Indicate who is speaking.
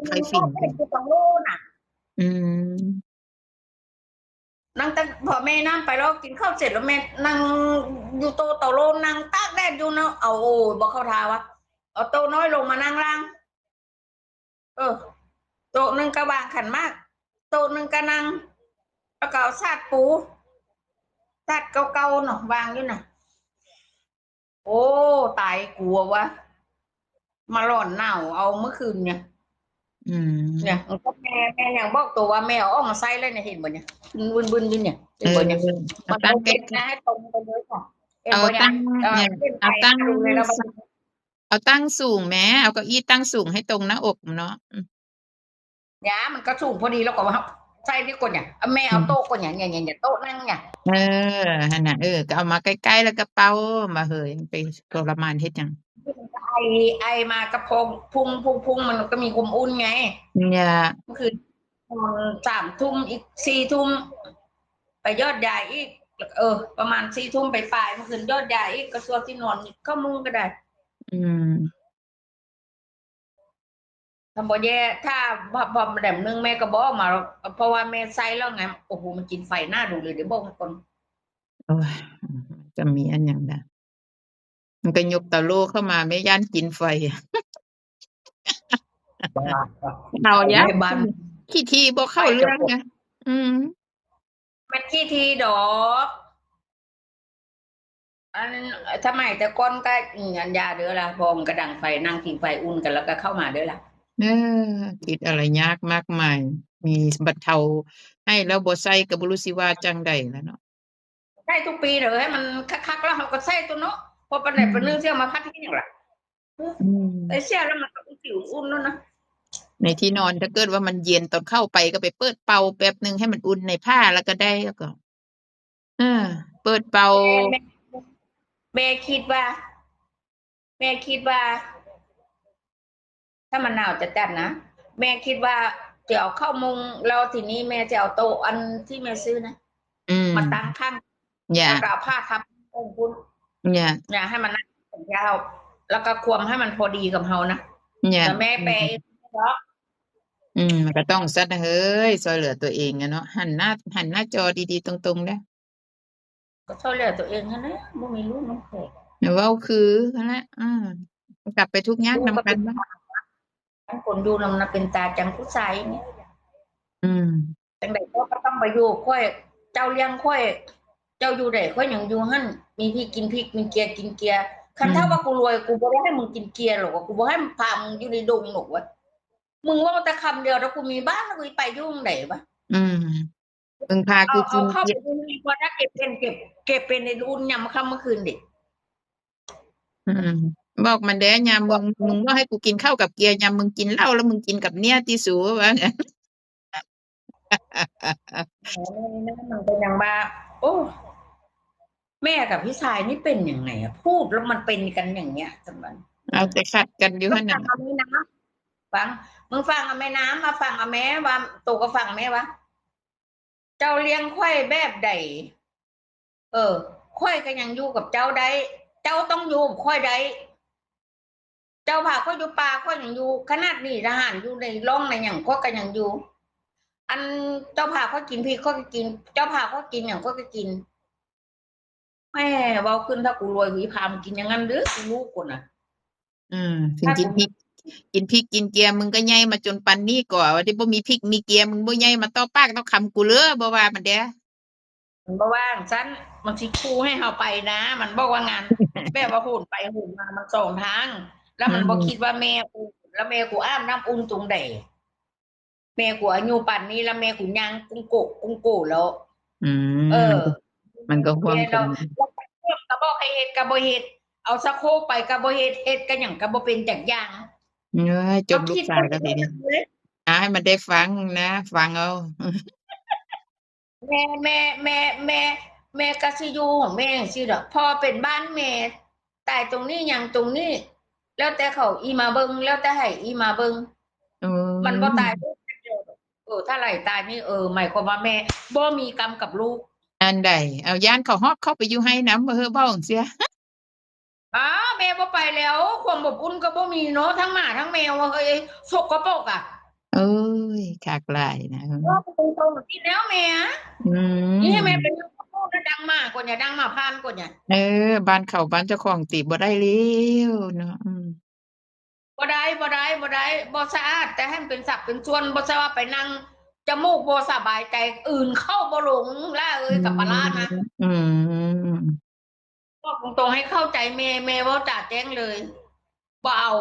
Speaker 1: เคยฝิ่ง
Speaker 2: เป็นกูต้องโลน่ะ
Speaker 1: อืม
Speaker 2: นั่งแต่พอแม่นั่งไปแล้วกินข้าวเสร็จแล้วแม่นั่งอยู่โต๊ะเตาโลนั่งตากแดดอยู่เนาะเอาโอ้บอกเข้าทาวะเอาโต๊ะน้อยลงมานั่งล่างเออโต๊ะหนึ่งก็วางขันมากโต๊ะหนึ่งก็นั่งแล้วก็เอาซาดปูซาดเก่าๆเนาะวางอยู่น่ะโอ้ตายกลัววะมาหล่อนหนาวเอาเมื่อคืนเนี่ย
Speaker 1: อื
Speaker 2: เนี่ย
Speaker 1: ม
Speaker 2: ก็แม่ยังบอกตัวว่าแม่เอาออกมาใส่เลยเนี่ยเห็นบ่เนี่ยบึนๆอยู่เนี่ย
Speaker 1: เออ
Speaker 2: เห็นบ่เนี่ย
Speaker 1: เอา
Speaker 2: มัน
Speaker 1: ตั้งใกล้
Speaker 2: โอเคนะให้ตรงไปเลยค่ะเห็น
Speaker 1: เอา
Speaker 2: บ่เนี่ย
Speaker 1: ตั้งเนี่ย
Speaker 2: เส้นไป
Speaker 1: เอาตั้ง
Speaker 2: ดูเลยแล้ว
Speaker 1: เอาตั้งสูงแม้เอาเก้าอี้ตั้งสูงให้ตรงหน้าอกเนาะ
Speaker 2: เนี่ยมันก็สูงพอดีแล้วก็ว่าใส่ที่คนเนี่ยแม่เอาโต๊ะคนเนี่ยโต๊ะนั่งเนี่ย
Speaker 1: เออหั่นน่ะก็เอามาใกล้ๆแล้วก็เป่ามาเหยไปทรมานเฮ็ดหยัง
Speaker 2: ไอไอมากระพงพุ่งมันก็มีความอุ่นไง
Speaker 1: เนี่ย
Speaker 2: เมื่อคืนตอน3 ทุ่มอีก4 ทุ่มไปยอดใหญ่อีกประมาณ4 ทุ่มไปปลายเมื่อคืนยอดใหญ่อีกก็ซัวที่นอนก็มุ้งก็ได้
Speaker 1: อืม
Speaker 2: ทำบ่แย่ถ้าพอแดมนึงแม่ก็บอกมาเพราะว่าแม่ใส่แล้วไงโอ้โหมันกินไฟหน้าดูเลยเดี๋ยวบอกให้คน
Speaker 1: โอ้ยจะมีอันหยังล่ะมันก็ยกตะโลเข้ามาแม่ย้านกินไฟเอายะ
Speaker 2: แม่บ้าน
Speaker 1: ขี้ทีบ่
Speaker 2: ไฟ
Speaker 1: เข้า
Speaker 2: จะ
Speaker 1: เรื่องไงอืม
Speaker 2: มันขี้ทีดอกอันทำไมแต่ก้นก็อันยาเด้อละพอมนกระดังไฟนั่งกินไฟอุ่นกันแล้วก็เข้ามาเด้อละ
Speaker 1: เออคิดอะไรยากมากมายมีบรรเทาให้แล้วบ่ใส่ก็บ่รู้สิว่าจังใดล่ะเนาะ
Speaker 2: ใช่ทุกปีเลยให้มันคักๆแล้วเขาก็ใส่ตัวเนาะพอประเด็
Speaker 1: อื
Speaker 2: นประนึง
Speaker 1: ม
Speaker 2: เสี่ยมาคัดที่อย่างละ
Speaker 1: อื
Speaker 2: แต่
Speaker 1: ม
Speaker 2: เสี่ยแล้วมันก็เป็นสิวอุ่นแล้วนะ
Speaker 1: ในที่นอนถ้าเกิดว่ามันเย็นตอนเข้าไปก็ไปเปิดเป่าแป๊บหนึ่งให้มันอุ่นในผ้าแล้วก็ได้แล้วก็เออเปิดเป่า
Speaker 2: แม่คิดว่าแม่คิดว่าถ้ามันหนาวจะจัดนะแม่คิดว่าจะเอาเข้ามุงแล้วทีนี้แม่จะเอาโต๊ะอันที่แม่ซื้อนะ
Speaker 1: อืม
Speaker 2: มาตั้งข้าง
Speaker 1: อย่า
Speaker 2: แล้วก็เอาผ้าทับองค์คุณ
Speaker 1: อย่า
Speaker 2: เนี่ยให้มันนั่งยาวแล้วก็ควมให้มันพอดีกับเฮานะ
Speaker 1: อย่า
Speaker 2: แต่แม่
Speaker 1: อืม
Speaker 2: แปลเองเนาะ
Speaker 1: มันก็ต้องซัดเฮ้ยช่วยเหลือตัวเองอะเนาะหันหน้าจอดีๆตรงๆเด้อ
Speaker 2: ก็ช่วยเหลือตัวเองนะไม่มีลูกน้องแขก
Speaker 1: อย่าเว้าคือนั่นแหละกลับไปทุกข์ยาก
Speaker 2: ลูกก็
Speaker 1: นำกันเนาะ
Speaker 2: เป็นคนดูนำเป็นตาจังผู้ชายเนี่ย
Speaker 1: อืม
Speaker 2: จังใดก็ต้องไปอยู่ค่อยเจ้าเลี้ยงค่อยเจ้าอยู่ได้ค่อยอย่างอยู่หั่นมีพี่กินพริกมีเกียร์กินเกียร์คันถ้าว่ากูรวยกูบ่ได้ให้มึงกินเกียร์หรอกกูบ่ให้มึงพามึงอยู่ในดงหรอกวะมึงว่าแต่คำเดียวถ้ากูมีบ้านแล้วกูไปยุ่งไหนวะ
Speaker 1: อืมมึงพากู
Speaker 2: เอาเข้าไป
Speaker 1: กินเกี๊ย
Speaker 2: ดูดีกว่าถ้าเก็บเป็นในรุ่นยามค่ำเมื่อคืนดิ
Speaker 1: อืมบอกมันเด้อยามมึงบ่ให้กูกินข้าวกับเกี๊ยยามมึงกินเหล้าแล้วมึงกินกับเมียติสูว่างั้น
Speaker 2: แหมมันเป็นอย่างว่าโอ้แม่กับพี่ชายนี่เป็นยังไงอะพูดแล้วมันเป็นกันอย่างเงี้ยจังมัน
Speaker 1: เอาแต่ขัดกันอยู่
Speaker 2: ก็
Speaker 1: หั่นน่ะ
Speaker 2: ฟังเอาไหมนะฟังมึงฟังเอาแม่น้ำมาฟังเอาแม่ว่าตัวก็ฟังแม่วะ เจ้าเลี้ยงข้อยแบบใดข้อยก็ยังอยู่กับเจ้าได้เจ้าต้องอยู่กับข้อยได้เจ้าพาข้อยอยู่ป่าข้อยยังอยู่ขนาดนี้ทหารอยู่ในร่องในอย่างข้อยก็ยังอยู่อันเจ้าพาข้อยกินพี่ข้อยก็กินเจ้าพาข้อยกินอย่างข้อยก็กินแม่เว้าขึ้นถ้ากูรวยกูพามึงกินอย่างนั้นหรือกูรู้กูน่ะ
Speaker 1: ถึง
Speaker 2: ถ้ากู
Speaker 1: กินพริกกินเกลือมึงก็ใหญ่มาจนปันนี้ก่อว่าที่บ่มีพริกมีเกลือมึงบ่ใหญ่มาต่อปากต่อคำกูเลยบ่ว่ามันเด้อ
Speaker 2: มันบอกว่าฉันมันสิคูให้เฮาไปนะมันบอกว่างานแบบว่าหุ่นไปหุ่นมามันสองทางแล้ว
Speaker 1: อื
Speaker 2: มันบอกคิด
Speaker 1: ม
Speaker 2: ว่าแม่กูแล้วแม่กูอ้ามน้ำอุ่นตรงใด แม่กูอายุป่านนี้แล้วแม่กูยังกุ้งโกแล้ว
Speaker 1: อื
Speaker 2: เออ
Speaker 1: มันก็ร่ว
Speaker 2: เรียนเรา
Speaker 1: มกัน
Speaker 2: เราไปเที่ยวกระบอกให้เฮ็ดกระบอเฮ็ดเอาสะโคกไปกระบอเฮ็ดกันอย่างกระบอเป็นจากอย่าง
Speaker 1: เอ้ยจ
Speaker 2: เขา
Speaker 1: มลูกชาย
Speaker 2: คิดว่า
Speaker 1: แล้วทีนี้
Speaker 2: เลย
Speaker 1: ให้มันได้ฟังนะฟังเอา
Speaker 2: แม่กสิอยูของแม่สิดอกพอเป็นบ้านแม่ตายตรงนี้อย่างตรงนี้แล้วแต่เขาอีมาเบิงแล้วแต่ให้อีมาเบิง
Speaker 1: อื
Speaker 2: มันบ่ตาย
Speaker 1: ม
Speaker 2: ลูกเดียวถ้าไหลตายนี่หมายความว่าแม่บ่มีกรรมกับลูก
Speaker 1: อันใดเอาย่านเขาฮอบเข้าไปอยู่ให้นำเฮ้อเว้าจั่งซี้
Speaker 2: อ้าวแมวบ่ไปแล้วความอบอุ่นก็บ่มีเนาะทั้งหมาทั้งแมวว่าเฮ้ยสกปรกอ่ะ
Speaker 1: เอ้ยคักหลายนะ
Speaker 2: ก็ตรงๆที่แล้วแม่
Speaker 1: อื
Speaker 2: นี่ให้แม่
Speaker 1: ม
Speaker 2: เป็นพูดดังมากกว่าอย่าดังมาพานกว่าอย่า
Speaker 1: เออบ้านเขาบ้านเจ้าของติบ่ได้แล้วเนาะ
Speaker 2: บ่ได้บ่สะอาดแต่ให้มันเป็นสักเป็นส่วนบ่ใช่ว่าไปนั่งจมูกบ่สบายใจอื่นเข้าบ่หลงล่าเอ้
Speaker 1: อื
Speaker 2: ยกับปลาร้านะ
Speaker 1: มอืม
Speaker 2: บอกตรงๆให้เข้าใจเมย์เว่าจ่าแจ้งเลยบ่เอา